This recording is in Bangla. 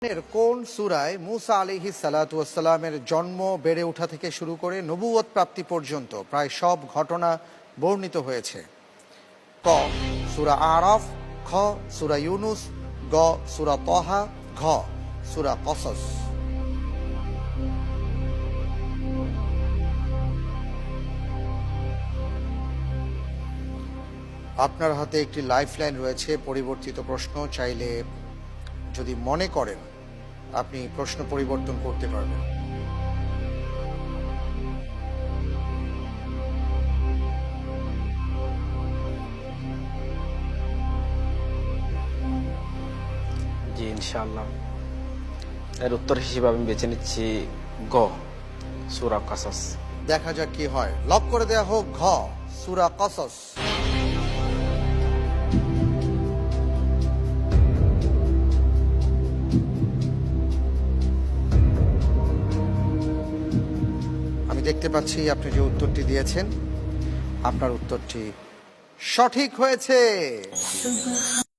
এর কোন সূরায় মুসা আলাইহিস সালাতু ওয়াস সালামের জন্ম, বেড়ে ওঠা থেকে শুরু করে নবুয়ত প্রাপ্তি পর্যন্ত প্রায় সব ঘটনা বর্ণিত হয়েছে? ক সূরা আরাফ, খ সূরা ইউনুস, গ সূরা তাহা, ঘ সূরা কসস। আপনার হাতে একটি লাইফলাইন রয়েছে, পরিবর্তিত প্রশ্ন। চাইলে যদি মনে করেন আপনি প্রশ্ন পরিবর্তন করতে পারবেন। জি ইনশাআল্লাহ। এর উত্তর হিসেবে আমি বেছে নিচ্ছি গ সূরা কাসাস। দেখা যাক কি হয়। লক করে দেয়া হোক ঘ সূরা কসস। আমি দেখতে পাচ্ছি আপনি যে উত্তরটি দিয়েছেন, আপনার উত্তরটি সঠিক হয়েছে।